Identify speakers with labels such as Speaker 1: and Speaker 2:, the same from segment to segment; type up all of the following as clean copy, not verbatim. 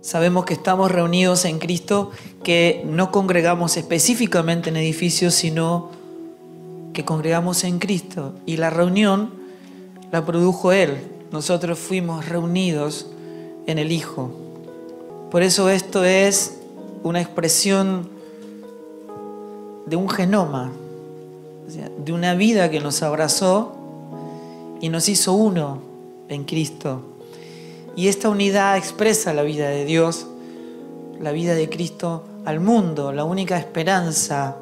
Speaker 1: Sabemos que estamos reunidos en Cristo, que no congregamos específicamente en edificios, sino que congregamos en Cristo. Y la reunión la produjo Él. Nosotros fuimos reunidos en el Hijo. Por eso esto es una expresión de un genoma, o sea, de una vida que nos abrazó y nos hizo uno en Cristo. Y esta unidad expresa la vida de Dios, la vida de Cristo al mundo, la única esperanza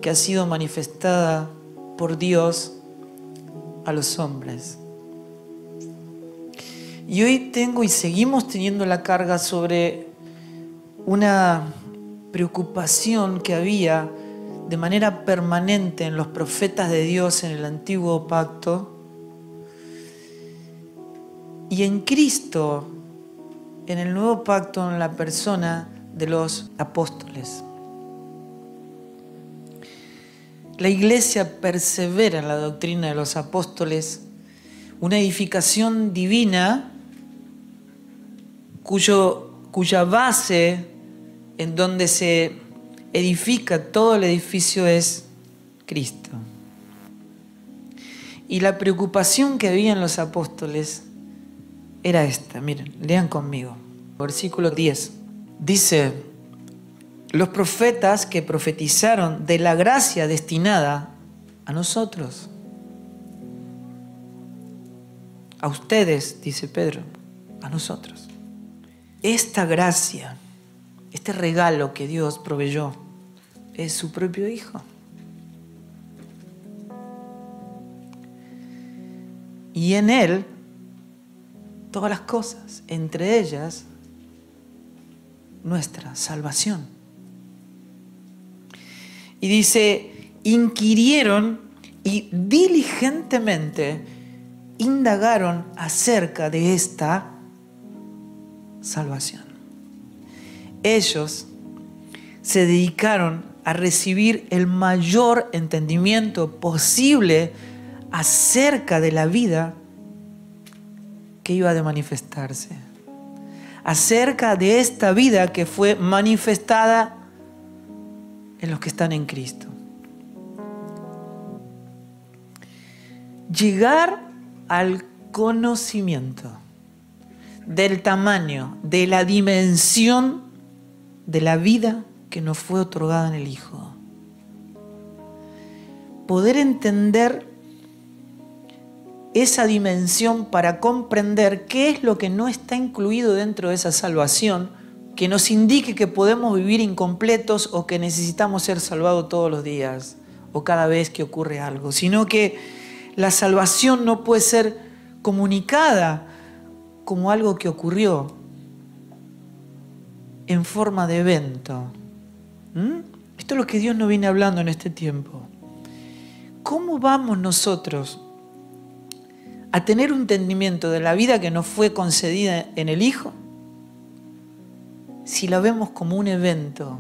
Speaker 1: que ha sido manifestada por Dios a los hombres. Y hoy tengo y seguimos teniendo la carga sobre una preocupación que había de manera permanente en los profetas de Dios en el Antiguo Pacto y en Cristo en el Nuevo Pacto en la persona de los apóstoles. La Iglesia persevera en la doctrina de los apóstoles, una edificación divina cuya base en donde se edifica todo el edificio es Cristo. Y la preocupación que había en los apóstoles era esta. Miren, lean conmigo. Versículo 10. Dice: los profetas que profetizaron de la gracia destinada a nosotros. A ustedes, dice Pedro, a nosotros. Esta gracia, este regalo que Dios proveyó, es su propio Hijo. Y en Él, todas las cosas, entre ellas, nuestra salvación. Y dice, inquirieron y diligentemente indagaron acerca de esta salvación. Ellos se dedicaron a recibir el mayor entendimiento posible acerca de la vida que iba a manifestarse, acerca de esta vida que fue manifestada en los que están en Cristo. Llegar al conocimiento del tamaño, de la dimensión de la vida que nos fue otorgada en el Hijo. Poder entender esa dimensión para comprender qué es lo que no está incluido dentro de esa salvación, que nos indique que podemos vivir incompletos o que necesitamos ser salvados todos los días o cada vez que ocurre algo, sino que la salvación no puede ser comunicada como algo que ocurrió en forma de evento. Esto es lo que Dios nos viene hablando en este tiempo. ¿Cómo vamos nosotros a tener un entendimiento de la vida que nos fue concedida en el Hijo si la vemos como un evento?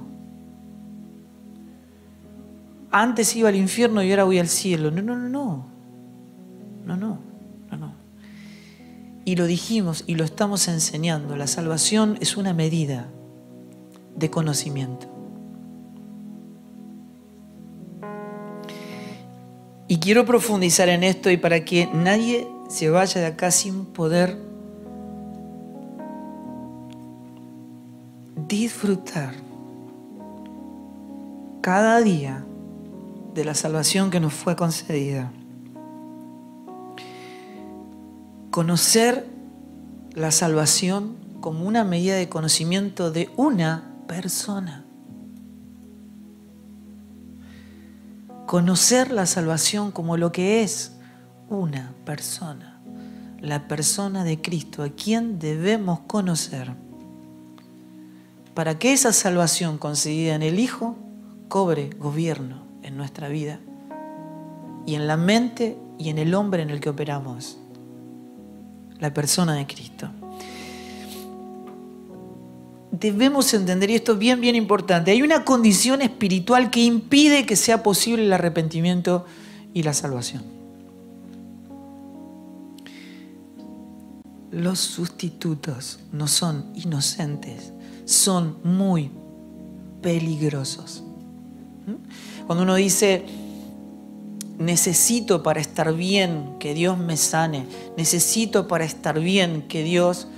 Speaker 1: Antes iba al infierno y ahora voy al cielo. No. Y lo dijimos y lo estamos enseñando. La salvación es una medida de conocimiento. Y quiero profundizar en esto y para que nadie se vaya de acá sin poder disfrutar cada día de la salvación que nos fue concedida. Conocer la salvación como una medida de conocimiento de una persona. Conocer la salvación como lo que es una persona. La persona de Cristo, a quien debemos conocer para que esa salvación concedida en el Hijo cobre gobierno en nuestra vida y en la mente y en el hombre en el que operamos. La persona de Cristo. Debemos entender, y esto es bien importante, hay una condición espiritual que impide que sea posible el arrepentimiento y la salvación. los sustitutos no son inocentes, son muy peligrosos. Cuando uno dice, necesito para estar bien que Dios me sane, necesito para estar bien que Dios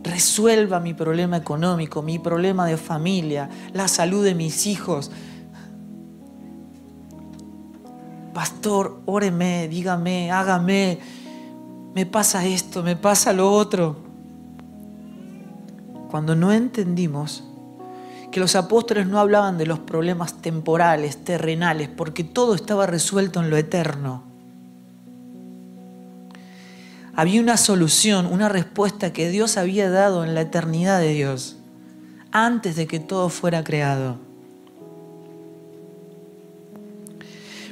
Speaker 1: resuelva mi problema económico, mi problema de familia, la salud de mis hijos. Pastor, óreme, dígame, hágame, me pasa esto, me pasa lo otro. Cuando no entendimos que los apóstoles no hablaban de los problemas temporales, terrenales, porque todo estaba resuelto en lo eterno. Había una solución, una respuesta que Dios había dado en la eternidad de Dios, antes de que todo fuera creado.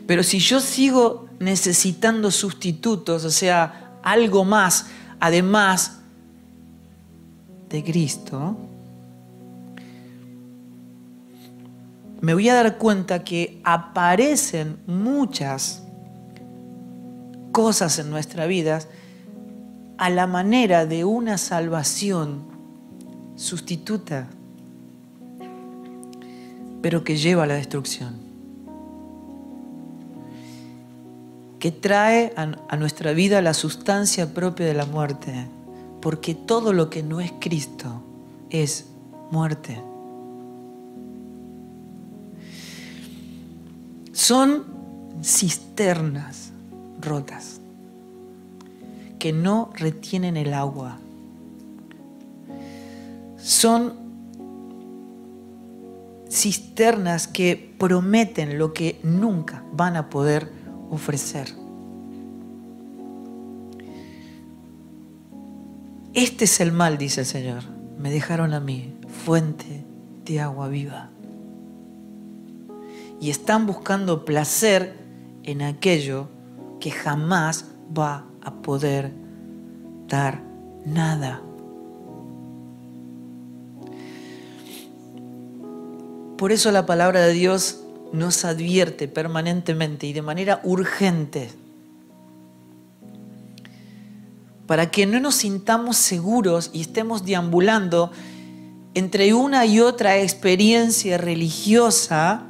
Speaker 1: Pero si yo sigo necesitando sustitutos, o sea, algo más, además de Cristo, me voy a dar cuenta que aparecen muchas cosas en nuestra vida a la manera de una salvación sustituta, pero que lleva a la destrucción, que trae a nuestra vida la sustancia propia de la muerte, porque todo lo que no es Cristo es muerte. Son cisternas rotas que no retienen el agua. Son cisternas que prometen lo que nunca van a poder ofrecer. Este es el mal, dice el Señor. Me dejaron a mí fuente de agua viva. Y están buscando placer en aquello que jamás va a poder dar nada. Por eso la palabra de Dios nos advierte permanentemente y de manera urgente, para que no nos sintamos seguros y estemos deambulando entre una y otra experiencia religiosa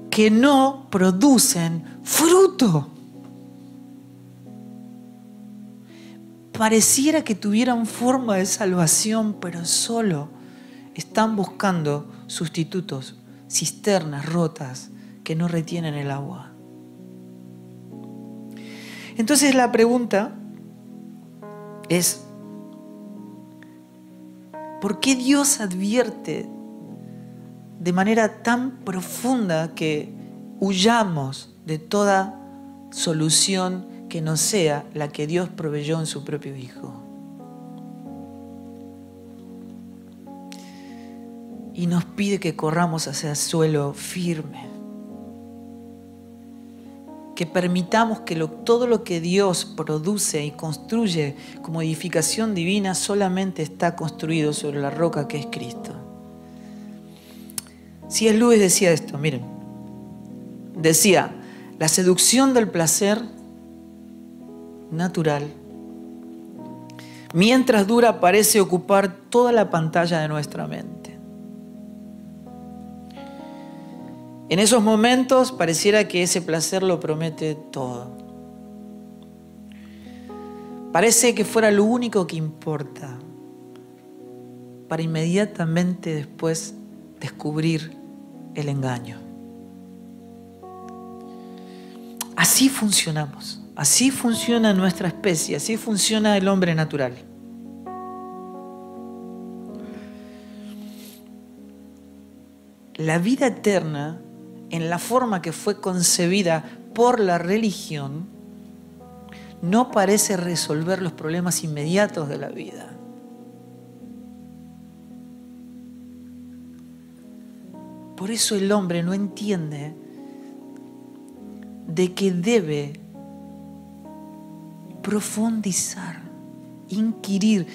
Speaker 1: que no producen fruto. Pareciera que tuvieran forma de salvación, pero solo están buscando sustitutos, cisternas rotas que no retienen el agua. Entonces la pregunta es, ¿por qué Dios advierte de manera tan profunda que huyamos de toda solución que no sea la que Dios proveyó en su propio Hijo? Y nos pide que corramos hacia suelo firme, que permitamos que todo lo que Dios produce y construye como edificación divina solamente está construido sobre la roca que es Cristo. C.S. Lewis decía esto, miren, decía, la seducción del placer natural, mientras dura, parece ocupar toda la pantalla de nuestra mente. En esos momentos pareciera que ese placer lo promete todo. Parece que fuera lo único que importa, para inmediatamente después descubrir el engaño. Así funcionamos, así funciona nuestra especie, así funciona el hombre natural. La vida eterna, en la forma que fue concebida por la religión, no parece resolver los problemas inmediatos de la vida. Por eso el hombre no entiende de que debe profundizar, inquirir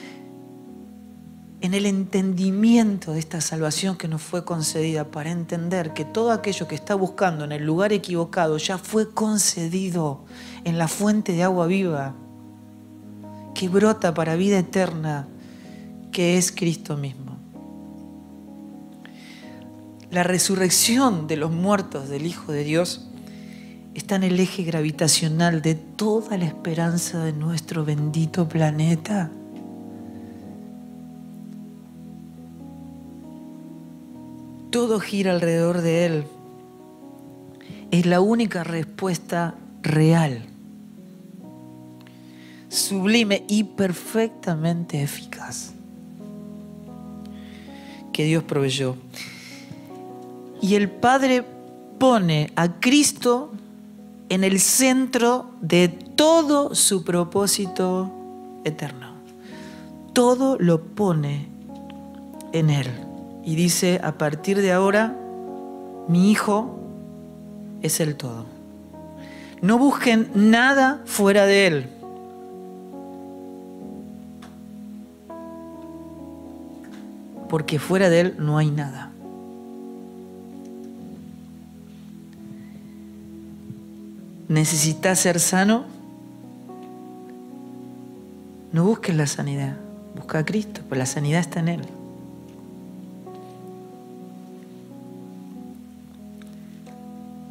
Speaker 1: en el entendimiento de esta salvación que nos fue concedida, para entender que todo aquello que está buscando en el lugar equivocado ya fue concedido en la fuente de agua viva, que brota para vida eterna, que es Cristo mismo. La resurrección de los muertos del Hijo de Dios está en el eje gravitacional de toda la esperanza de nuestro bendito planeta. Todo gira alrededor de Él. Es la única respuesta real, sublime y perfectamente eficaz que Dios proveyó. Y el Padre pone a Cristo en el centro de todo su propósito eterno. Todo lo pone en Él. Y dice, a partir de ahora, mi Hijo es el todo. No busquen nada fuera de Él. Porque fuera de Él no hay nada. ¿Necesitas ser sano? No busques la sanidad. Busca a Cristo, pues la sanidad está en Él.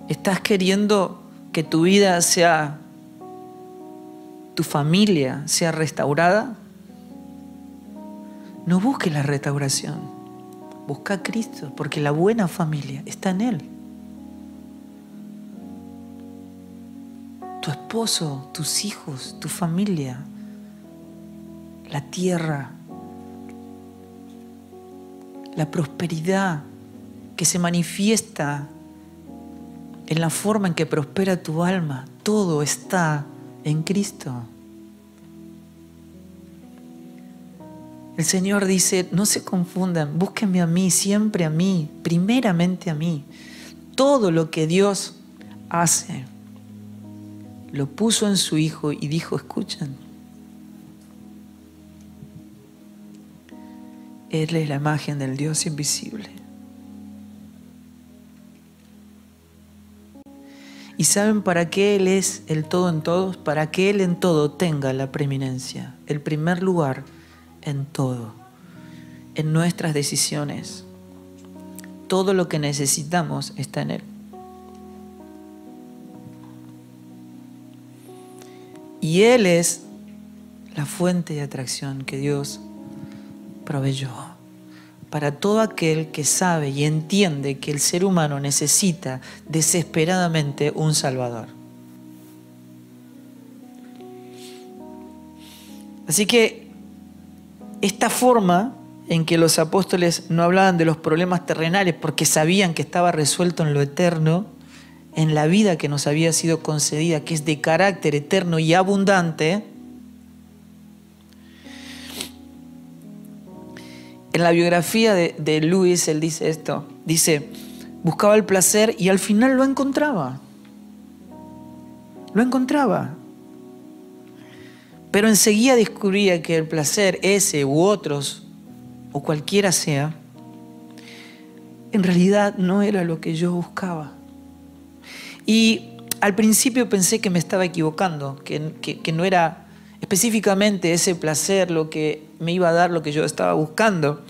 Speaker 1: ¿Estás queriendo que tu vida sea, tu familia sea restaurada? No busques la restauración. Busca a Cristo, porque la buena familia está en Él. Tu esposo, tus hijos, tu familia, la tierra, la prosperidad que se manifiesta en la forma en que prospera tu alma, todo está en Cristo. El Señor dice, no se confundan, búsquenme a mí, siempre a mí, primeramente a mí. Todo lo que Dios hace, lo puso en su Hijo y dijo, escuchen, Él es la imagen del Dios invisible. ¿Y saben para qué Él es el todo en todos? Para que Él en todo tenga la preeminencia, el primer lugar en todo, en nuestras decisiones. Todo lo que necesitamos está en Él. Y Él es la fuente de atracción que Dios proveyó para todo aquel que sabe y entiende que el ser humano necesita desesperadamente un Salvador. Así que esta forma en que los apóstoles no hablaban de los problemas terrenales porque sabían que estaba resuelto en lo eterno, en la vida que nos había sido concedida, que es de carácter eterno y abundante. En la biografía de Luis, él dice esto, dice, buscaba el placer y al final lo encontraba. Lo encontraba. Pero enseguida descubría que el placer, ese u otros, o cualquiera sea, en realidad no era lo que yo buscaba. Y al principio pensé que me estaba equivocando, que no era específicamente ese placer lo que me iba a dar lo que yo estaba buscando.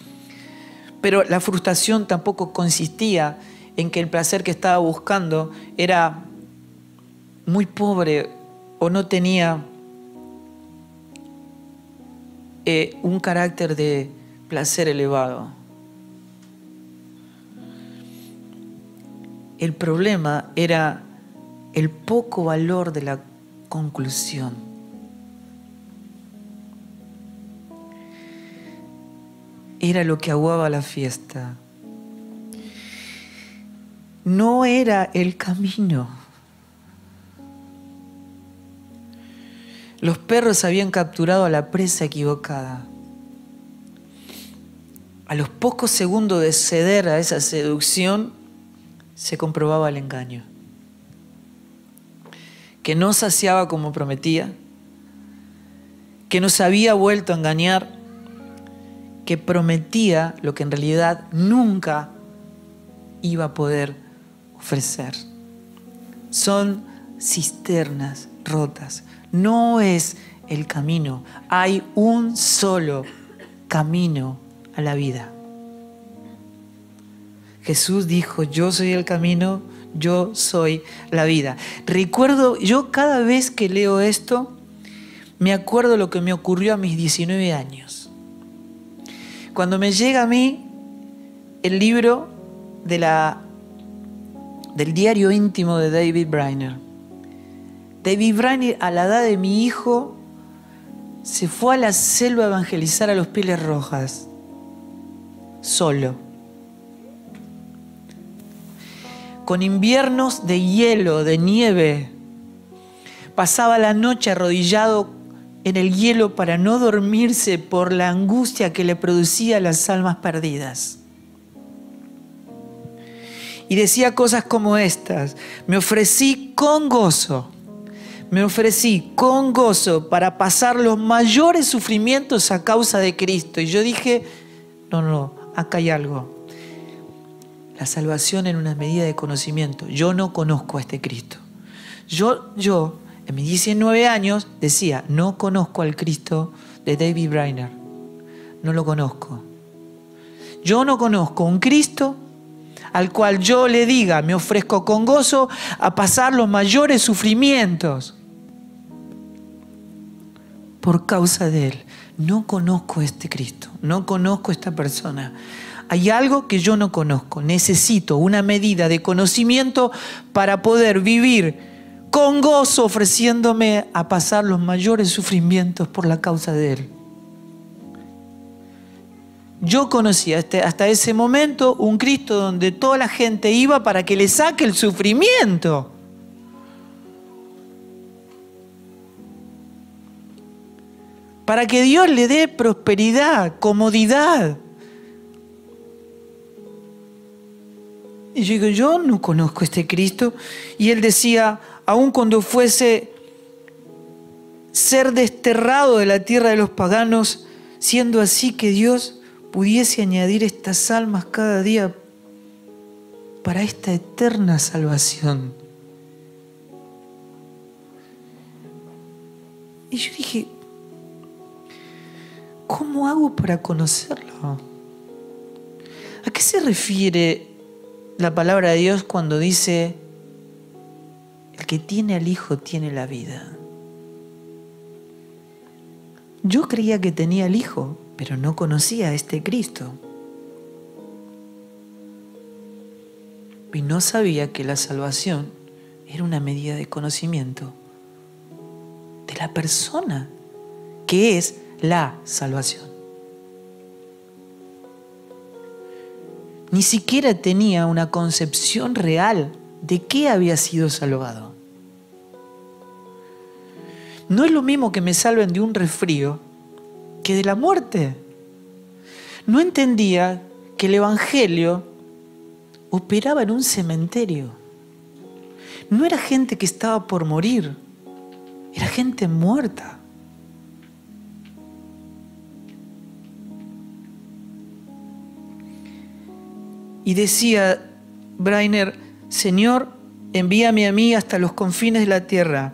Speaker 1: Pero la frustración tampoco consistía en que el placer que estaba buscando era muy pobre o no tenía un carácter de placer elevado. El problema era el poco valor de la conclusión. Era lo que aguaba la fiesta. No era el camino. Los perros habían capturado a la presa equivocada. A los pocos segundos de ceder a esa seducción, se comprobaba el engaño. Que no saciaba como prometía, que nos había vuelto a engañar, que prometía lo que en realidad nunca iba a poder ofrecer. Son cisternas rotas. No es el camino. Hay un solo camino a la vida. Jesús dijo, yo soy el camino, yo soy la vida. Recuerdo, yo cada vez que leo esto, me acuerdo lo que me ocurrió a mis 19 años. Cuando me llega a mí el libro del diario íntimo de David Brainerd. David Brainerd, a la edad de mi hijo, se fue a la selva a evangelizar a los Pieles Rojas, solo. Con inviernos de hielo, de nieve. Pasaba la noche arrodillado en el hielo para no dormirse por la angustia que le producía a las almas perdidas. Y decía cosas como estas: me ofrecí con gozo para pasar los mayores sufrimientos a causa de Cristo. Y yo dije, no, acá hay algo. La salvación en una medida de conocimiento. Yo no conozco a este Cristo. Yo en mis 19 años decía, no conozco al Cristo de David Brainerd. No lo conozco. Yo no conozco un Cristo al cual yo le diga, me ofrezco con gozo a pasar los mayores sufrimientos por causa de Él. No conozco a este Cristo, no conozco a esta persona. Hay algo que yo no conozco. Necesito una medida de conocimiento para poder vivir con gozo, ofreciéndome a pasar los mayores sufrimientos por la causa de Él. Yo conocía hasta ese momento un Cristo donde toda la gente iba para que le saque el sufrimiento. Para que Dios le dé prosperidad, comodidad. Y yo digo, yo no conozco a este Cristo. Y él decía, aun cuando fuese ser desterrado de la tierra de los paganos, siendo así que Dios pudiese añadir estas almas cada día para esta eterna salvación. Y yo dije, ¿cómo hago para conocerlo? ¿A qué se refiere la palabra de Dios cuando dice, el que tiene al Hijo tiene la vida? Yo creía que tenía al Hijo, pero no conocía a este Cristo. Y no sabía que la salvación era una medida de conocimiento de la persona que es la salvación. Ni siquiera tenía una concepción real de qué había sido salvado. No es lo mismo que me salven de un resfrío que de la muerte. No entendía que el Evangelio operaba en un cementerio. No era gente que estaba por morir, era gente muerta. Y decía Brainerd, Señor, envíame a mí hasta los confines de la tierra.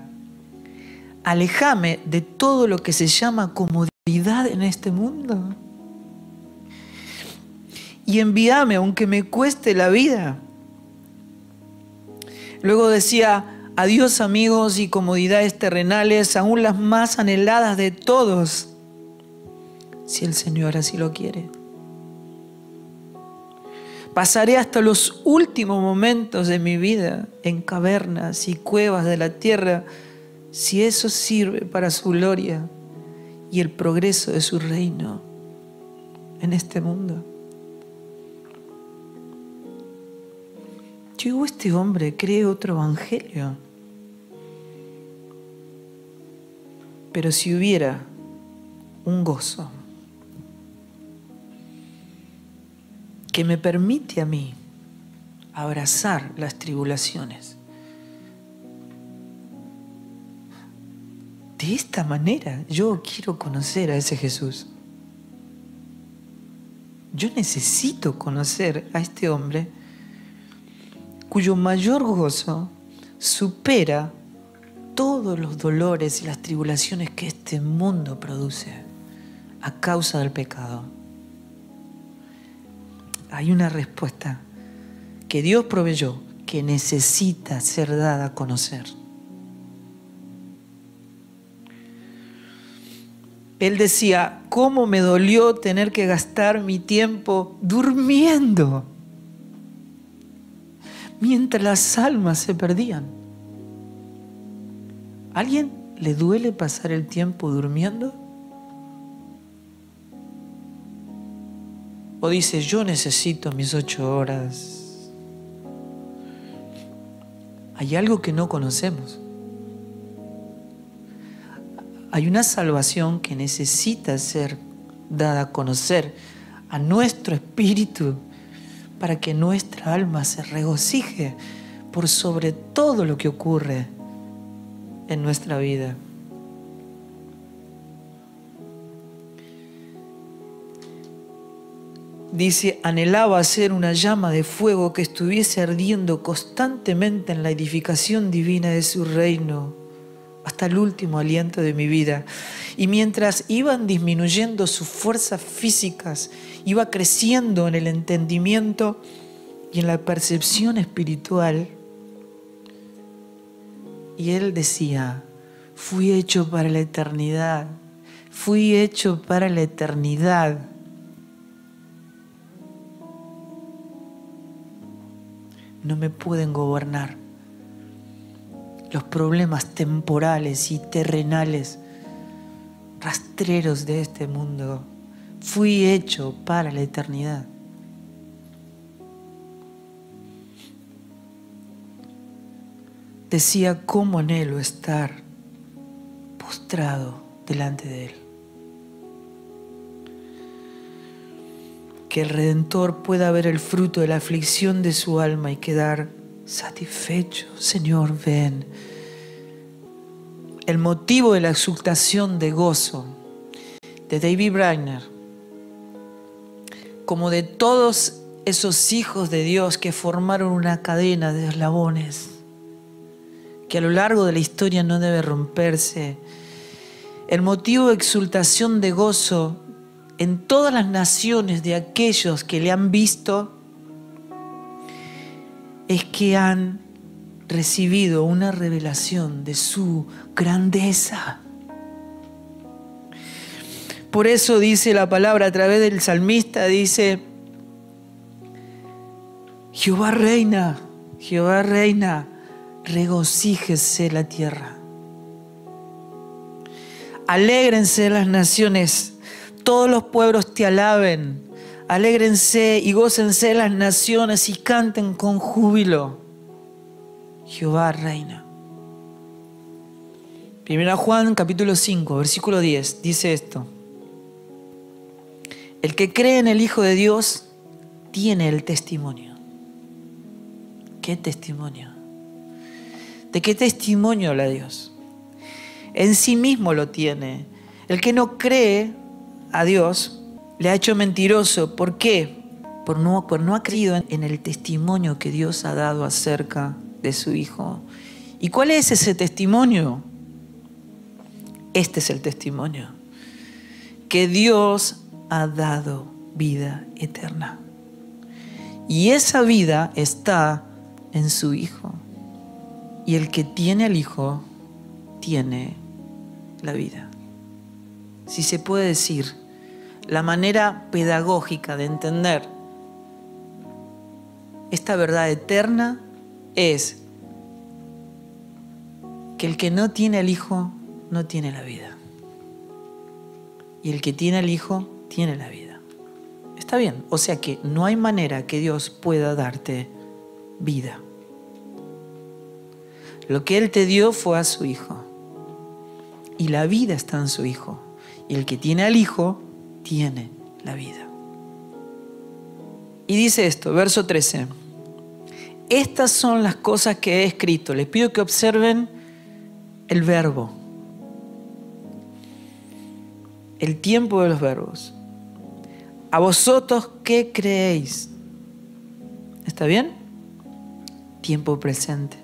Speaker 1: Aléjame de todo lo que se llama comodidad en este mundo. Y envíame aunque me cueste la vida. Luego decía, adiós amigos y comodidades terrenales, aún las más anheladas de todos, si el Señor así lo quiere. Pasaré hasta los últimos momentos de mi vida en cavernas y cuevas de la tierra, si eso sirve para su gloria y el progreso de su reino en este mundo. Yo digo, este hombre cree otro evangelio. Pero si hubiera un gozo que me permite a mí abrazar las tribulaciones de esta manera, yo quiero conocer a ese Jesús. Yo necesito conocer a este hombre cuyo mayor gozo supera todos los dolores y las tribulaciones que este mundo produce a causa del pecado, hay una respuesta que Dios proveyó, que necesita ser dada a conocer. Él decía, ¿cómo me dolió tener que gastar mi tiempo durmiendo mientras las almas se perdían? ¿A alguien le duele pasar el tiempo durmiendo? ¿O dice, yo necesito mis 8 horas? Hay algo que no conocemos. Hay una salvación que necesita ser dada a conocer a nuestro espíritu para que nuestra alma se regocije por sobre todo lo que ocurre en nuestra vida. Dice, anhelaba ser una llama de fuego que estuviese ardiendo constantemente en la edificación divina de su reino hasta el último aliento de mi vida. Y mientras iban disminuyendo sus fuerzas físicas, iba creciendo en el entendimiento y en la percepción espiritual. Y él decía, fui hecho para la eternidad, fui hecho para la eternidad. No me pueden gobernar los problemas temporales y terrenales, rastreros de este mundo. Fui hecho para la eternidad. Decía, cómo anhelo estar postrado delante de Él. Que el Redentor pueda ver el fruto de la aflicción de su alma y quedar satisfecho. Señor, ven. El motivo de la exultación de gozo de David Brainerd, como de todos esos hijos de Dios que formaron una cadena de eslabones, que a lo largo de la historia no debe romperse. El motivo de exultación de gozo en todas las naciones de aquellos que le han visto es que han recibido una revelación de su grandeza. Por eso dice la palabra a través del salmista, dice, Jehová reina, regocíjese la tierra. Alégrense las naciones, todos los pueblos te alaben. Alégrense y gócense las naciones y canten con júbilo. Jehová reina. 1 Juan capítulo 5, versículo 10, dice esto. El que cree en el Hijo de Dios tiene el testimonio. ¿Qué testimonio? ¿De qué testimonio habla Dios? En sí mismo lo tiene. El que no cree a Dios le ha hecho mentiroso. ¿Por qué? Por no ha creído en el testimonio que Dios ha dado acerca de su Hijo. ¿Y cuál es ese testimonio? Este es el testimonio. Que Dios ha dado vida eterna. Y esa vida está en su Hijo. Y el que tiene al Hijo, tiene la vida. Si se puede decir, la manera pedagógica de entender esta verdad eterna es que el que no tiene al Hijo, no tiene la vida. Y el que tiene al Hijo, tiene la vida. Está bien, o sea que no hay manera que Dios pueda darte vida. Lo que Él te dio fue a su Hijo. Y la vida está en su Hijo. Y el que tiene al Hijo, tiene la vida. Y dice esto, verso 13. Estas son las cosas que he escrito. Les pido que observen el verbo. El tiempo de los verbos. A vosotros que creéis. ¿Está bien? Tiempo presente.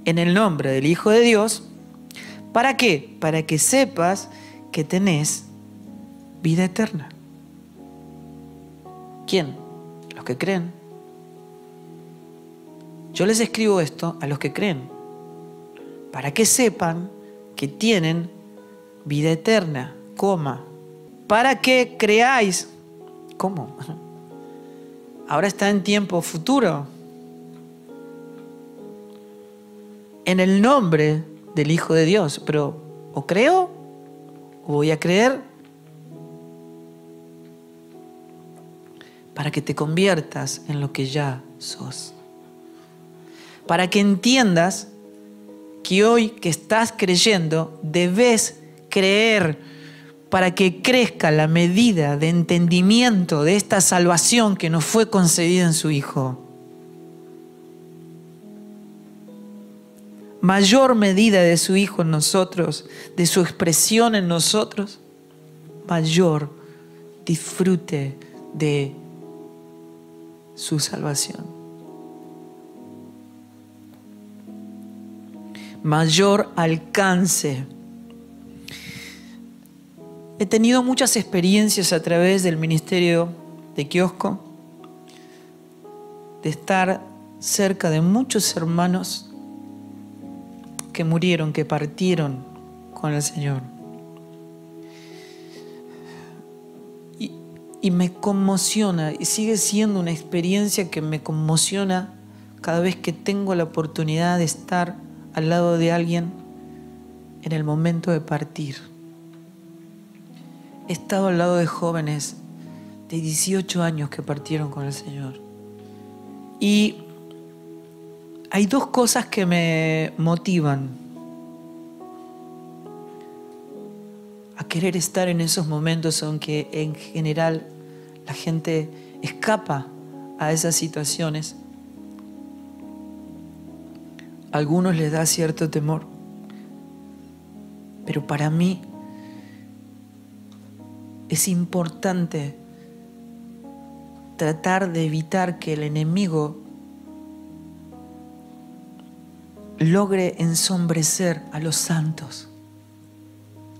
Speaker 1: en el nombre del Hijo de Dios. ¿Para qué? Para que sepas que tenés vida eterna. ¿Quién? Los que creen. Yo les escribo esto a los que creen, para que sepan que tienen vida eterna, para que creáis. ¿Cómo? Ahora está en tiempo futuro. En el nombre del Hijo de Dios. Pero o creo o voy a creer, para que te conviertas en lo que ya sos. Para que entiendas que hoy que estás creyendo, debes creer, para que crezca la medida de entendimiento de esta salvación que nos fue concedida en su Hijo. Mayor medida de su Hijo en nosotros, de su expresión en nosotros, mayor disfrute de su salvación. Mayor alcance. He tenido muchas experiencias a través del ministerio de Kiosco, de estar cerca de muchos hermanos que murieron, que partieron con el Señor. Y me conmociona, y sigue siendo una experiencia que me conmociona cada vez que tengo la oportunidad de estar al lado de alguien en el momento de partir. He estado al lado de jóvenes de 18 años que partieron con el Señor. Y hay dos cosas que me motivan a querer estar en esos momentos, aunque en general la gente escapa a esas situaciones. A algunos les da cierto temor, pero para mí es importante tratar de evitar que el enemigo logre ensombrecer a los santos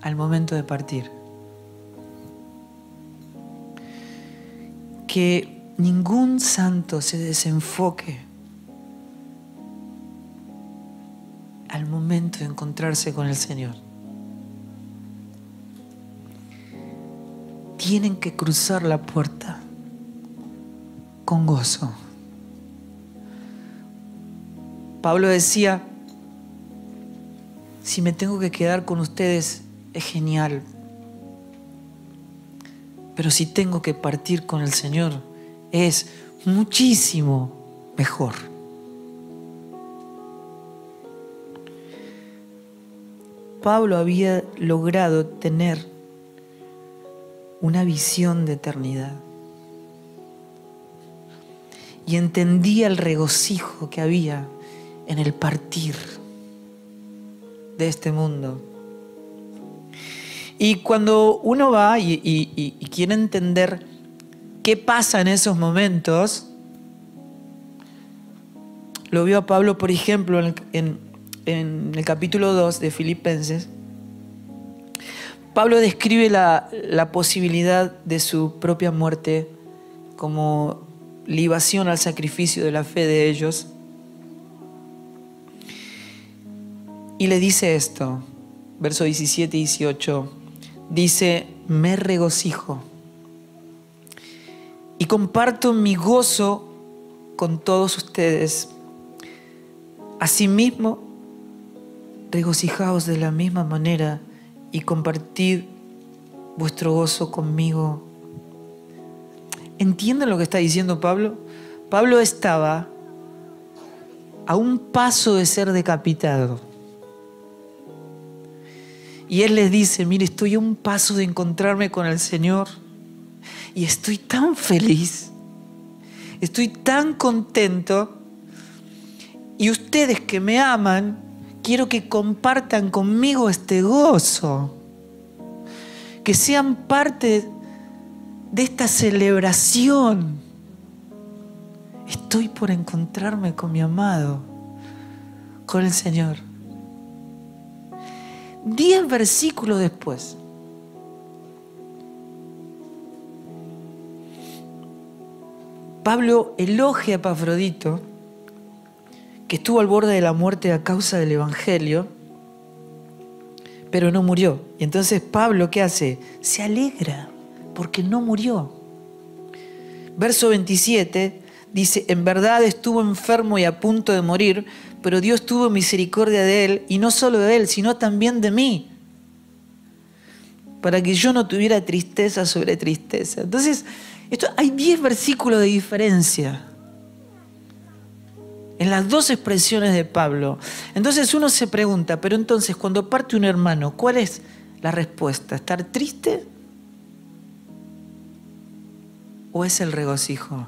Speaker 1: al momento de partir. Que ningún santo se desenfoque al momento de encontrarse con el Señor. Tienen que cruzar la puerta con gozo. Pablo decía, si me tengo que quedar con ustedes es genial, pero si tengo que partir con el Señor es muchísimo mejor. Pablo había logrado tener una visión de eternidad y entendía el regocijo que había en el partir de este mundo. Y cuando uno va y quiere entender qué pasa en esos momentos, lo vio a Pablo, por ejemplo, en el capítulo 2 de Filipenses. Pablo describe la posibilidad de su propia muerte como libación al sacrificio de la fe de ellos. Y le dice esto, versos 17 y 18. Dice, me regocijo y comparto mi gozo con todos ustedes. Asimismo, regocijaos de la misma manera y compartid vuestro gozo conmigo. ¿Entienden lo que está diciendo Pablo? Pablo estaba a un paso de ser decapitado. Y él les dice, mire, estoy a un paso de encontrarme con el Señor y estoy tan feliz, estoy tan contento, y ustedes que me aman, quiero que compartan conmigo este gozo, que sean parte de esta celebración. Estoy por encontrarme con mi amado, con el Señor. 10 versículos después, Pablo elogia a Epafrodito, que estuvo al borde de la muerte a causa del Evangelio, pero no murió. Y entonces Pablo, ¿qué hace? Se alegra porque no murió. Verso 27 dice: en verdad estuvo enfermo y a punto de morir, pero Dios tuvo misericordia de él, y no solo de él, sino también de mí, para que yo no tuviera tristeza sobre tristeza. Entonces, hay 10 versículos de diferencia en las dos expresiones de Pablo. Entonces uno se pregunta, pero entonces cuando parte un hermano, ¿cuál es la respuesta? ¿Estar triste o es el regocijo?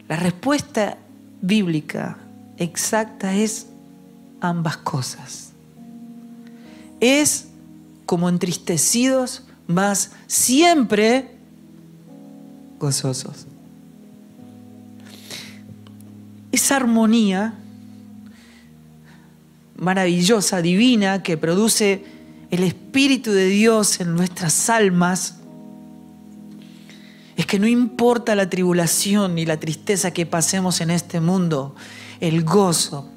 Speaker 1: La respuesta bíblica exacta es ambas cosas. Es como entristecidos, mas siempre gozosos. Esa armonía maravillosa, divina, que produce el Espíritu de Dios en nuestras almas, es que no importa la tribulación ni la tristeza que pasemos en este mundo, el gozo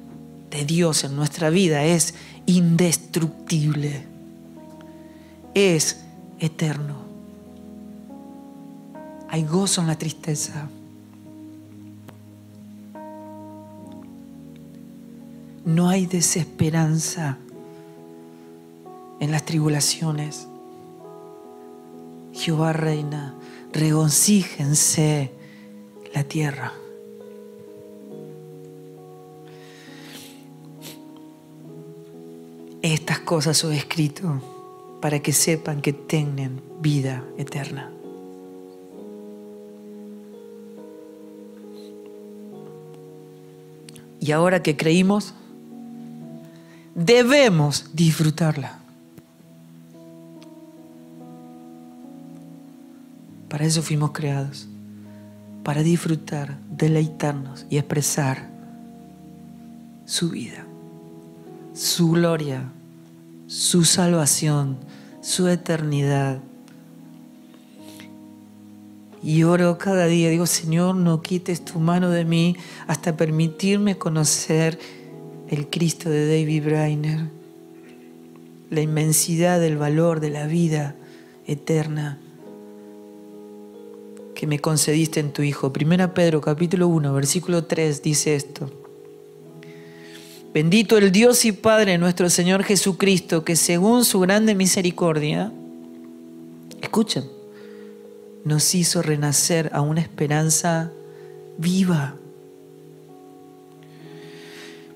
Speaker 1: de Dios en nuestra vida es indestructible, es eterno. Hay gozo en la tristeza. No hay desesperanza en las tribulaciones. Jehová reina, regocíjense la tierra. Estas cosas os he escrito para que sepan que tienen vida eterna. Y ahora que creímos, debemos disfrutarla. Para eso fuimos creados, para disfrutar, deleitarnos y expresar su vida, su gloria, su salvación, su eternidad. Y oro cada día, digo: Señor, no quites tu mano de mí hasta permitirme conocer el Cristo de David Brainerd, la inmensidad del valor de la vida eterna que me concediste en tu Hijo. 1 Pedro capítulo 1, versículo 3 dice esto: bendito el Dios y Padre de nuestro Señor Jesucristo, que según su grande misericordia, escuchen, nos hizo renacer a una esperanza viva.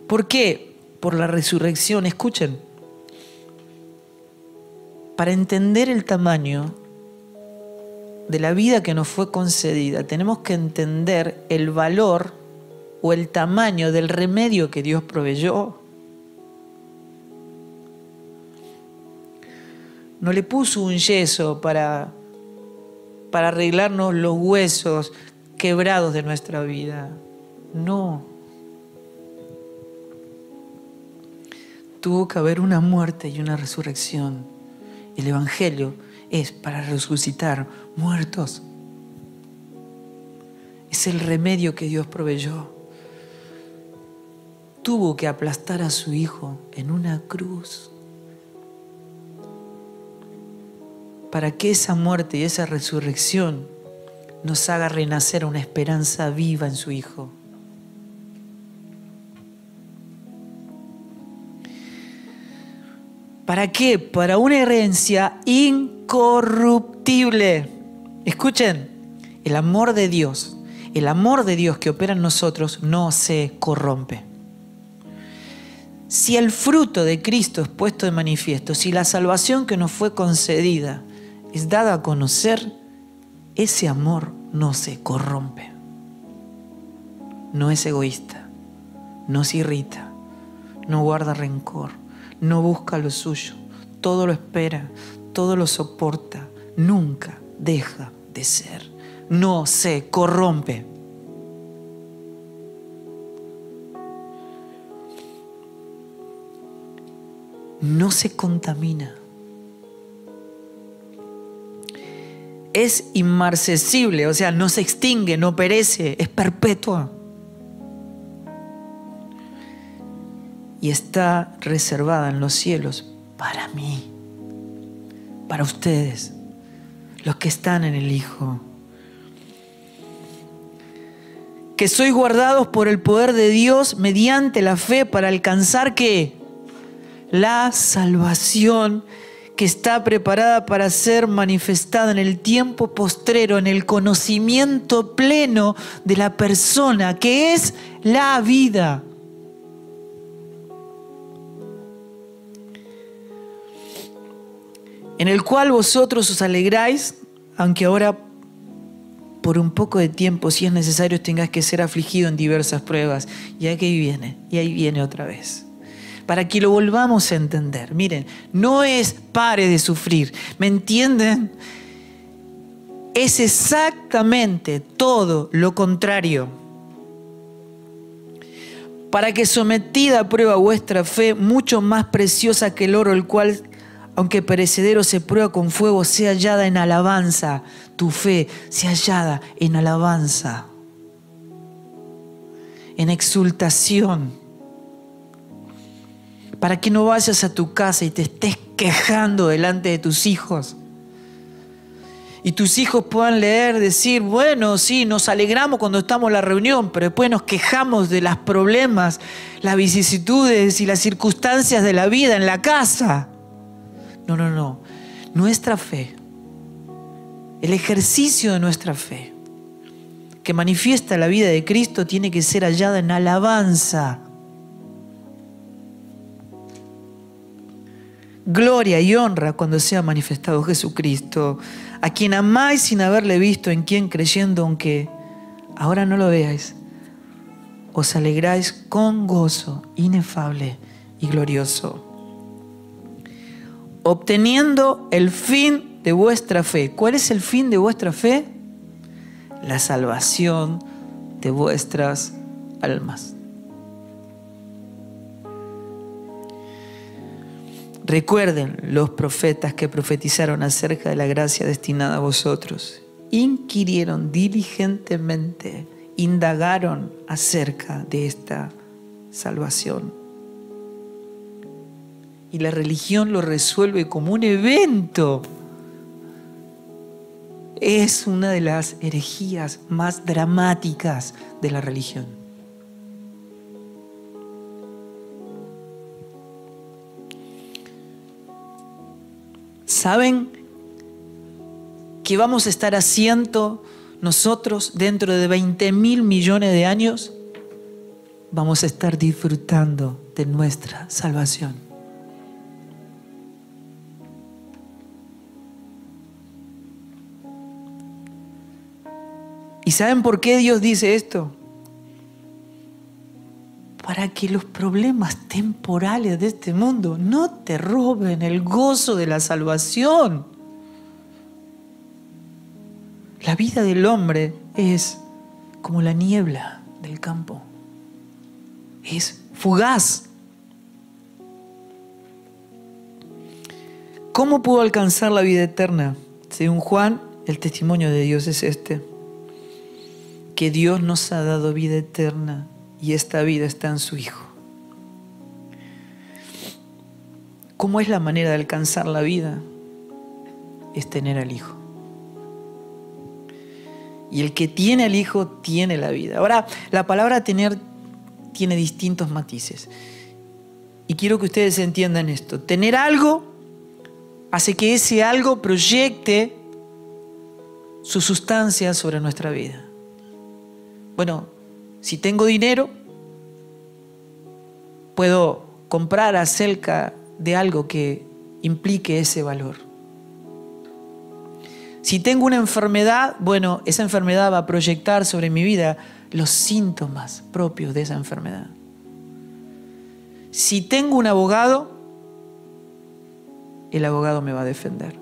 Speaker 1: ¿Por qué? Por la resurrección. Escuchen, para entender el tamaño de la vida que nos fue concedida, tenemos que entender el valor o el tamaño del remedio que Dios proveyó. No le puso un yeso para arreglarnos los huesos quebrados de nuestra vida. No. Tuvo que haber una muerte y una resurrección. El Evangelio es para resucitar muertos. Es el remedio que Dios proveyó. Tuvo que aplastar a su Hijo en una cruz para que esa muerte y esa resurrección nos haga renacer a una esperanza viva en su Hijo. ¿Para qué? Para una herencia incorruptible. Escuchen, el amor de Dios que opera en nosotros no se corrompe. Si el fruto de Cristo es puesto de manifiesto, si la salvación que nos fue concedida es dada a conocer, ese amor no se corrompe. No es egoísta, no se irrita, no guarda rencor, no busca lo suyo, todo lo espera, todo lo soporta, nunca deja de ser, no se corrompe. no se contamina. Es inmarcesible, o sea, no se extingue, no perece, es perpetua. Y está reservada en los cielos para mí, para ustedes, los que están en el Hijo. Que sois guardados por el poder de Dios mediante la fe para alcanzar ¿qué? La salvación que está preparada para ser manifestada en el tiempo postrero, en el conocimiento pleno de la persona que es la vida. En el cual vosotros os alegráis, aunque ahora por un poco de tiempo, si es necesario, tengáis que ser afligido en diversas pruebas. Y ahí viene otra vez. Para que lo volvamos a entender. Miren, no es pare de sufrir. ¿Me entienden? Es exactamente todo lo contrario. Para que sometida a prueba vuestra fe, mucho más preciosa que el oro, el cual, aunque perecedero, se prueba con fuego, sea hallada en alabanza. Tu fe sea hallada en alabanza, en exultación. Para que no vayas a tu casa y te estés quejando delante de tus hijos. Y tus hijos puedan leer, decir, bueno, sí, nos alegramos cuando estamos en la reunión, pero después nos quejamos de los problemas, las vicisitudes y las circunstancias de la vida en la casa. No. Nuestra fe, el ejercicio de nuestra fe, que manifiesta la vida de Cristo, tiene que ser hallada en alabanza. Gloria y honra cuando sea manifestado Jesucristo, a quien amáis sin haberle visto, en quien creyendo, aunque ahora no lo veáis, os alegráis con gozo inefable y glorioso, obteniendo el fin de vuestra fe. ¿Cuál es el fin de vuestra fe? La salvación de vuestras almas. Recuerden los profetas que profetizaron acerca de la gracia destinada a vosotros. Inquirieron diligentemente, indagaron acerca de esta salvación. Y la religión lo resuelve como un evento. Es una de las herejías más dramáticas de la religión. ¿Saben qué vamos a estar haciendo nosotros dentro de 20.000 millones de años? Vamos a estar disfrutando de nuestra salvación. ¿Y saben por qué Dios dice esto? Para que los problemas temporales de este mundo no te roben el gozo de la salvación. La vida del hombre es como la niebla del campo. Es fugaz. ¿Cómo pudo alcanzar la vida eterna? Según Juan, el testimonio de Dios es este: que Dios nos ha dado vida eterna. Y esta vida está en su Hijo. ¿Cómo es la manera de alcanzar la vida? Es tener al Hijo. Y el que tiene al Hijo tiene la vida. Ahora, la palabra tener tiene distintos matices. Y quiero que ustedes entiendan esto. Tener algo hace que ese algo proyecte su sustancia sobre nuestra vida. Bueno, si tengo dinero, puedo comprar acerca de algo que implique ese valor. Si tengo una enfermedad, bueno, esa enfermedad va a proyectar sobre mi vida los síntomas propios de esa enfermedad. Si tengo un abogado, el abogado me va a defender.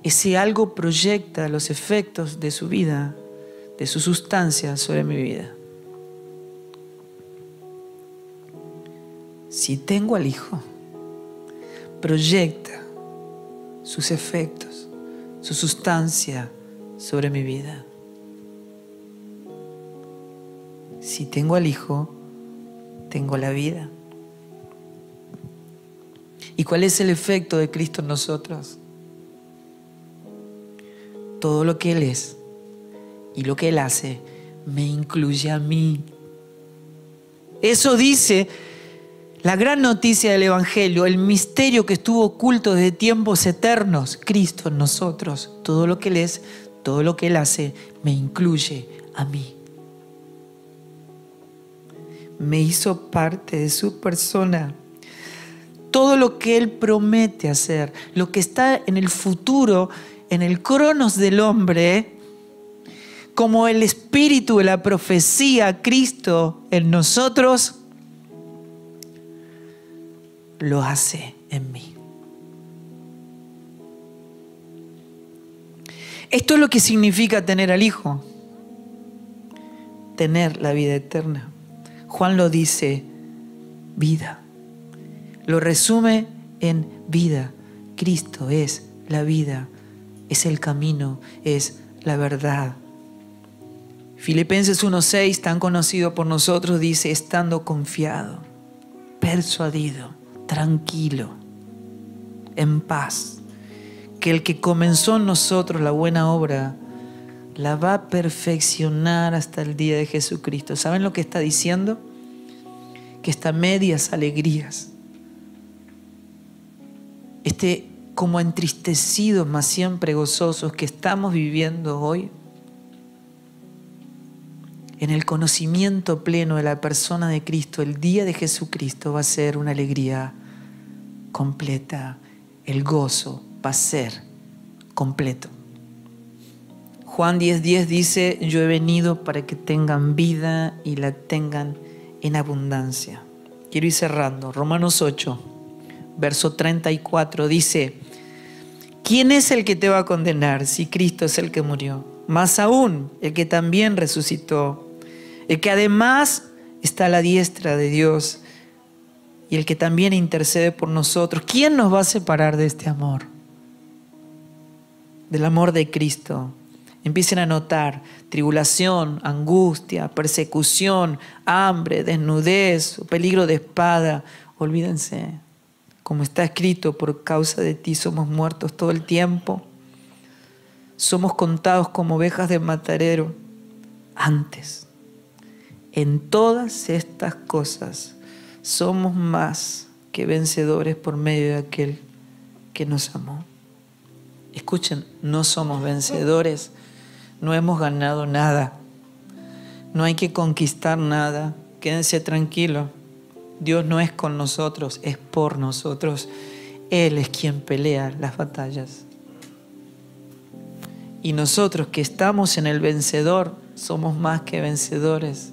Speaker 1: Ese algo proyecta los efectos de su vida, de su sustancia sobre mi vida. Si tengo al Hijo, proyecta sus efectos, su sustancia sobre mi vida. Si tengo al Hijo, tengo la vida. ¿Y cuál es el efecto de Cristo en nosotros? Todo lo que Él es y lo que Él hace me incluye a mí. Eso dice la gran noticia del Evangelio, el misterio que estuvo oculto desde tiempos eternos, Cristo en nosotros. Todo lo que Él es, todo lo que Él hace, me incluye a mí. Me hizo parte de su persona. Todo lo que Él promete hacer, lo que está en el futuro, en el cronos del hombre, como el espíritu de la profecía, Cristo en nosotros, lo hace en mí. Esto es lo que significa tener al Hijo, tener la vida eterna. Juan lo dice, vida. Lo resume en vida. Cristo es la vida, es el camino, es la verdad. Filipenses 1:6, tan conocido por nosotros, dice, estando confiado, persuadido, tranquilo, en paz, que el que comenzó en nosotros la buena obra, la va a perfeccionar hasta el día de Jesucristo. ¿Saben lo que está diciendo? Que está medias alegrías. Como entristecidos, mas siempre gozosos que estamos viviendo hoy, en el conocimiento pleno de la persona de Cristo, el día de Jesucristo va a ser una alegría completa. El gozo va a ser completo. Juan 10:10 dice, yo he venido para que tengan vida y la tengan en abundancia. Quiero ir cerrando. Romanos 8, verso 34 dice, ¿quién es el que te va a condenar si Cristo es el que murió? Más aún, el que también resucitó, el que además está a la diestra de Dios y el que también intercede por nosotros. ¿Quién nos va a separar de este amor? Del amor de Cristo. Empiecen a notar tribulación, angustia, persecución, hambre, desnudez, peligro de espada. Olvídense, como está escrito, por causa de ti somos muertos todo el tiempo. Somos contados como ovejas de matadero. Antes, en todas estas cosas, somos más que vencedores por medio de aquel que nos amó. Escuchen, no somos vencedores, no hemos ganado nada, no hay que conquistar nada, quédense tranquilos. Dios no es con nosotros, es por nosotros. Él es quien pelea las batallas. Y nosotros que estamos en el vencedor, somos más que vencedores,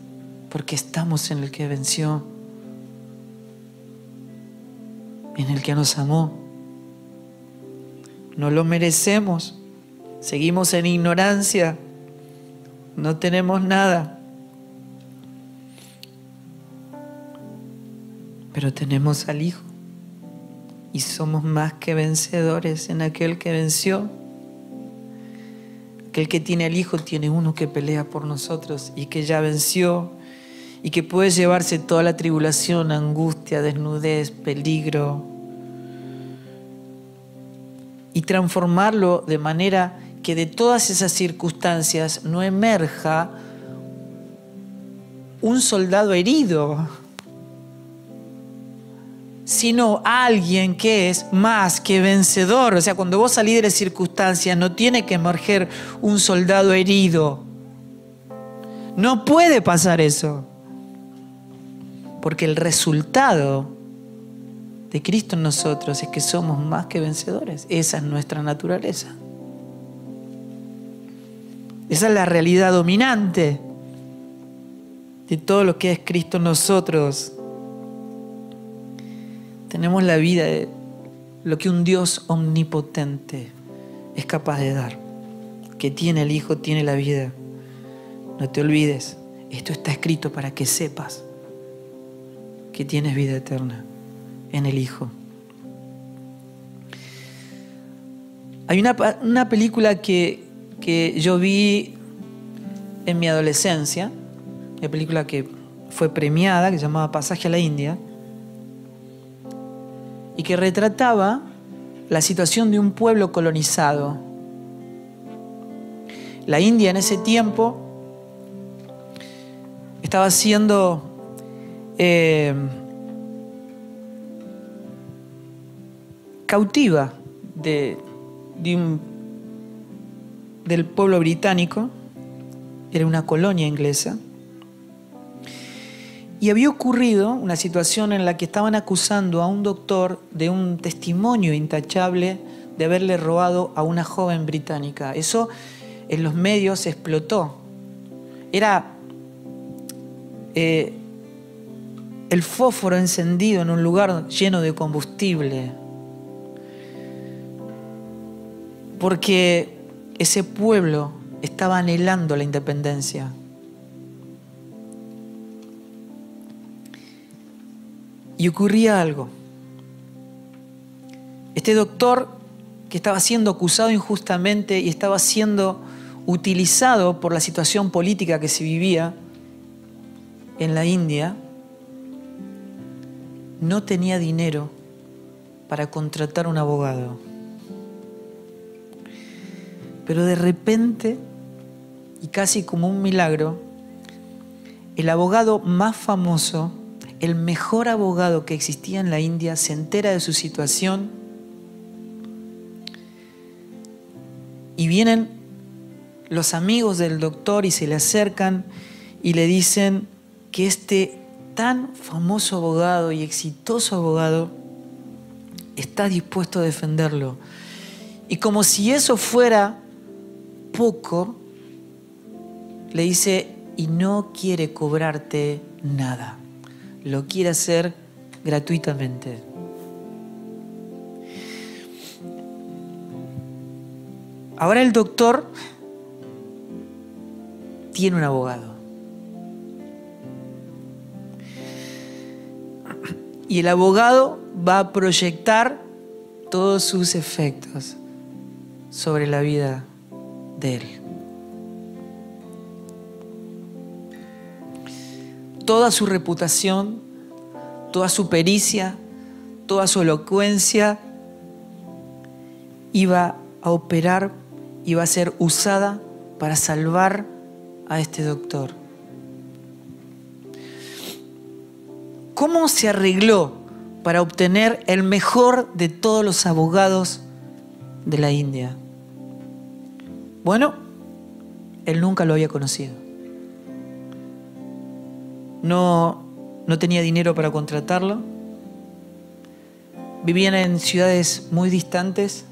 Speaker 1: porque estamos en el que venció, en el que nos amó. No lo merecemos, seguimos en ignorancia, no tenemos nada, pero tenemos al Hijo y somos más que vencedores en aquel que venció. Aquel que tiene al Hijo tiene uno que pelea por nosotros y que ya venció y que puede llevarse toda la tribulación, angustia, desnudez, peligro y transformarlo de manera que de todas esas circunstancias no emerja un soldado herido, sino alguien que es más que vencedor. O sea, cuando vos salís de las circunstancias, no tiene que emerger un soldado herido. No puede pasar eso. Porque el resultado de Cristo en nosotros es que somos más que vencedores. Esa es nuestra naturaleza. Esa es la realidad dominante de todo lo que es Cristo en nosotros. Tenemos la vida de lo que un Dios omnipotente es capaz de dar. Que tiene el Hijo, tiene la vida. No te olvides, esto está escrito para que sepas que tienes vida eterna en el Hijo. Hay una película que yo vi en mi adolescencia, una película que fue premiada, que se llamaba Pasaje a la India, y que retrataba la situación de un pueblo colonizado. La India en ese tiempo estaba siendo cautiva del pueblo británico. Era una colonia inglesa. Y había ocurrido una situación en la que estaban acusando a un doctor de un testimonio intachable de haberle robado a una joven británica. Eso en los medios explotó. Era el fósforo encendido en un lugar lleno de combustible. Porque ese pueblo estaba anhelando la independencia. Y ocurría algo. Este doctor, que estaba siendo acusado injustamente y estaba siendo utilizado por la situación política que se vivía en la India, no tenía dinero para contratar un abogado. Pero de repente, y casi como un milagro, el abogado más famoso, el mejor abogado que existía en la India, se entera de su situación y vienen los amigos del doctor y se le acercan y le dicen que este tan famoso abogado y exitoso abogado está dispuesto a defenderlo. Y como si eso fuera poco, le dice, y no quiere cobrarte nada. Lo quiere hacer gratuitamente. Ahora el doctor tiene un abogado. Y el abogado va a proyectar todos sus efectos sobre la vida de él. Toda su reputación, toda su pericia, toda su elocuencia iba a operar, iba a ser usada para salvar a este doctor. ¿Cómo se arregló para obtener el mejor de todos los abogados de la India? Bueno, él nunca lo había conocido. No tenía dinero para contratarlo. Vivían en ciudades muy distantes.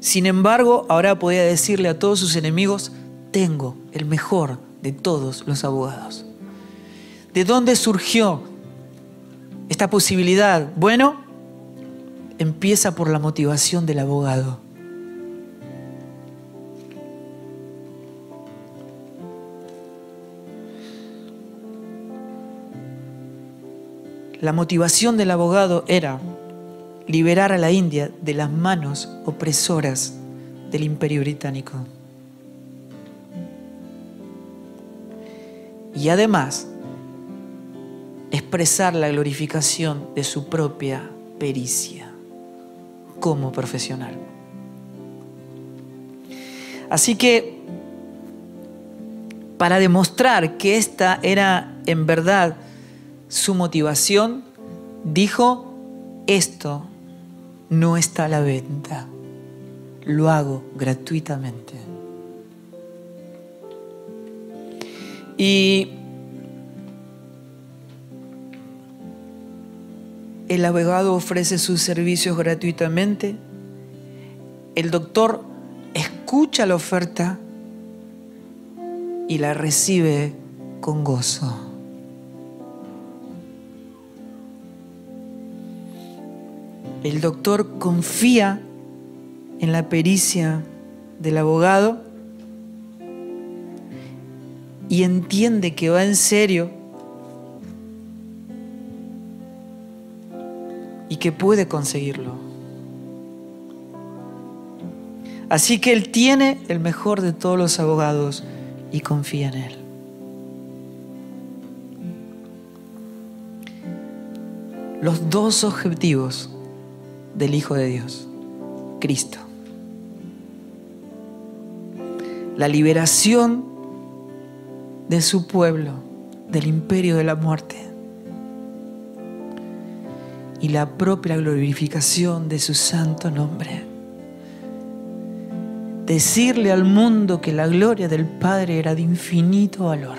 Speaker 1: Sin embargo, ahora podía decirle a todos sus enemigos, tengo el mejor de todos los abogados. ¿De dónde surgió esta posibilidad? Bueno, empieza por la motivación del abogado. La motivación del abogado era liberar a la India de las manos opresoras del Imperio Británico. Y además, expresar la glorificación de su propia pericia como profesional. Así que, para demostrar que esta era en verdad su motivación, dijo, esto no está a la venta, lo hago gratuitamente. Y el abogado ofrece sus servicios gratuitamente, el doctor escucha la oferta y la recibe con gozo. El doctor confía en la pericia del abogado y entiende que va en serio y que puede conseguirlo. Así que Él tiene el mejor de todos los abogados y confía en Él. Los dos objetivos del Hijo de Dios, Cristo. La liberación de su pueblo del imperio de la muerte y la propia glorificación de su santo nombre. Decirle al mundo que la gloria del Padre era de infinito valor.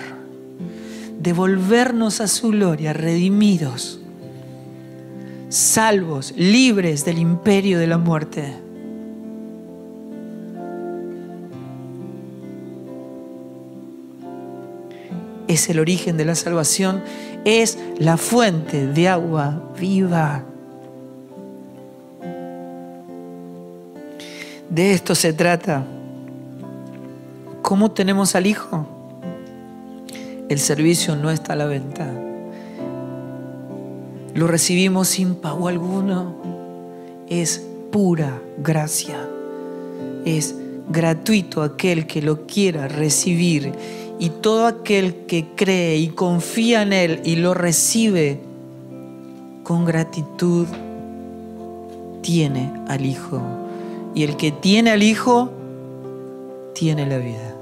Speaker 1: Devolvernos a su gloria, redimidos, salvos, libres del imperio de la muerte. Es el origen de la salvación, es la fuente de agua viva. De esto se trata. ¿Cómo tenemos al Hijo? El servicio no está a la venta. Lo recibimos sin pago alguno. Es pura gracia. Es gratuito aquel que lo quiera recibir. Y todo aquel que cree y confía en Él y lo recibe con gratitud, tiene al Hijo. Y el que tiene al Hijo, tiene la vida.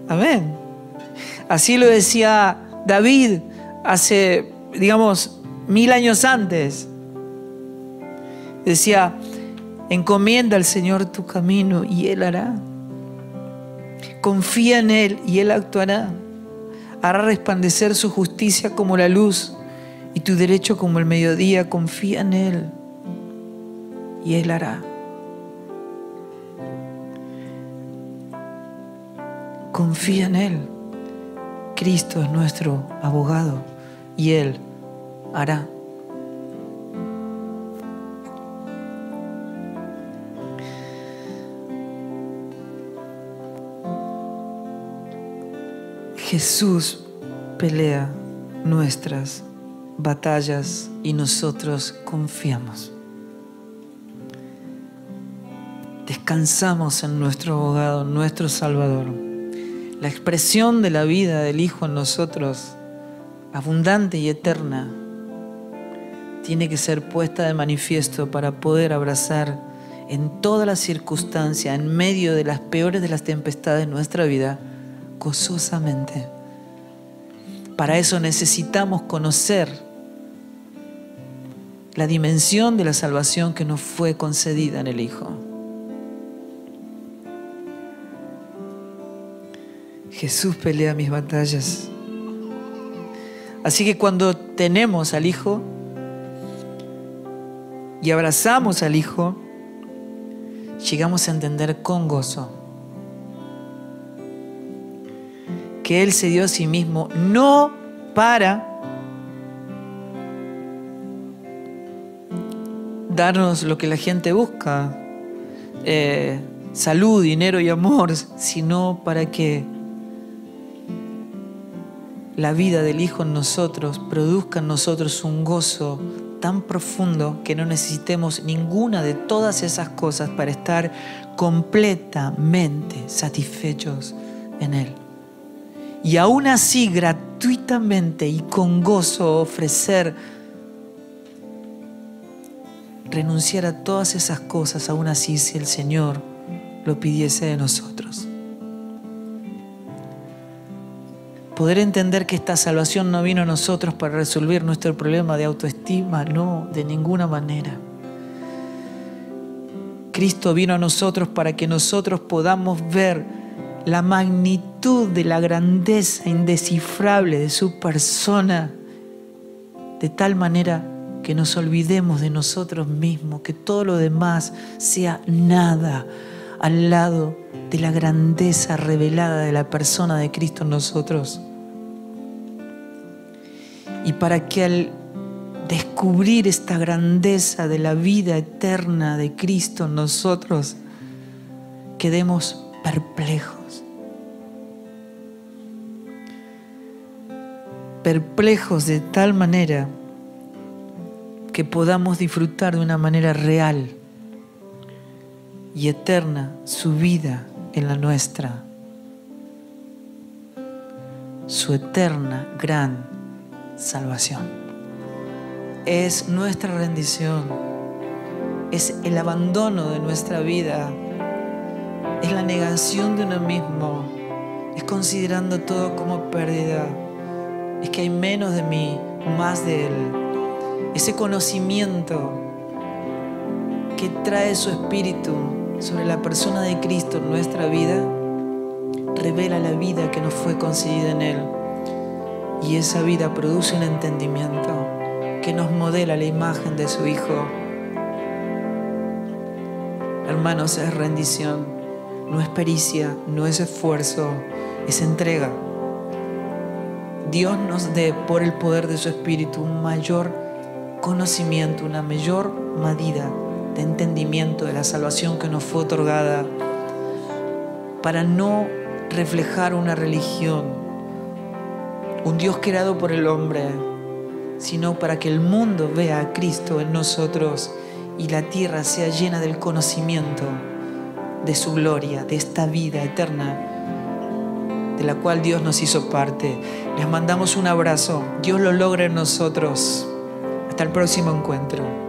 Speaker 1: Amén. Así lo decía David hace, 1000 años antes. Decía: encomienda al Señor tu camino y Él hará. Confía en Él y Él actuará. Hará resplandecer su justicia como la luz y tu derecho como el mediodía. Confía en Él y Él hará. Confía en Él. Cristo es nuestro abogado y Él hará. Jesús pelea nuestras batallas y nosotros confiamos. Descansamos en nuestro abogado, nuestro Salvador. La expresión de la vida del Hijo en nosotros, abundante y eterna, tiene que ser puesta de manifiesto para poder abrazar en todas las circunstancias, en medio de las peores de las tempestades de nuestra vida, gozosamente. Para eso necesitamos conocer la dimensión de la salvación que nos fue concedida en el Hijo. Jesús pelea mis batallas. Así que cuando tenemos al Hijo y abrazamos al Hijo, llegamos a entender con gozo que Él se dio a sí mismo no para darnos lo que la gente busca, salud, dinero y amor, sino para que la vida del Hijo en nosotros produzca en nosotros un gozo tan profundo que no necesitemos ninguna de todas esas cosas para estar completamente satisfechos en Él. Y aún así, gratuitamente y con gozo, renunciar a todas esas cosas, aún así, si el Señor lo pidiese de nosotros. Poder entender que esta salvación no vino a nosotros para resolver nuestro problema de autoestima, no, de ninguna manera. Cristo vino a nosotros para que nosotros podamos ver la magnitud de la grandeza indescifrable de su persona, de tal manera que nos olvidemos de nosotros mismos, que todo lo demás sea nada al lado de la grandeza revelada de la persona de Cristo en nosotros. Y para que al descubrir esta grandeza de la vida eterna de Cristo en nosotros, quedemos perplejos. perplejos de tal manera que podamos disfrutar de una manera real y eterna su vida en la nuestra, su eterna gran salvación. Es nuestra rendición, es el abandono de nuestra vida, es la negación de uno mismo, es considerando todo como pérdida, es que hay menos de mí, más de Él. Ese conocimiento que trae su Espíritu sobre la persona de Cristo en nuestra vida revela la vida que nos fue concedida en Él, y esa vida produce un entendimiento que nos modela la imagen de su Hijo. Hermanos, es rendición, no es pericia, no es esfuerzo, es entrega. Dios nos dé por el poder de su Espíritu un mayor conocimiento, una mayor medida de entendimiento de la salvación que nos fue otorgada, para no reflejar una religión, un Dios creado por el hombre, sino para que el mundo vea a Cristo en nosotros y la tierra sea llena del conocimiento de su gloria, de esta vida eterna de la cual Dios nos hizo parte. Les mandamos un abrazo. Dios lo logra en nosotros. Hasta el próximo encuentro.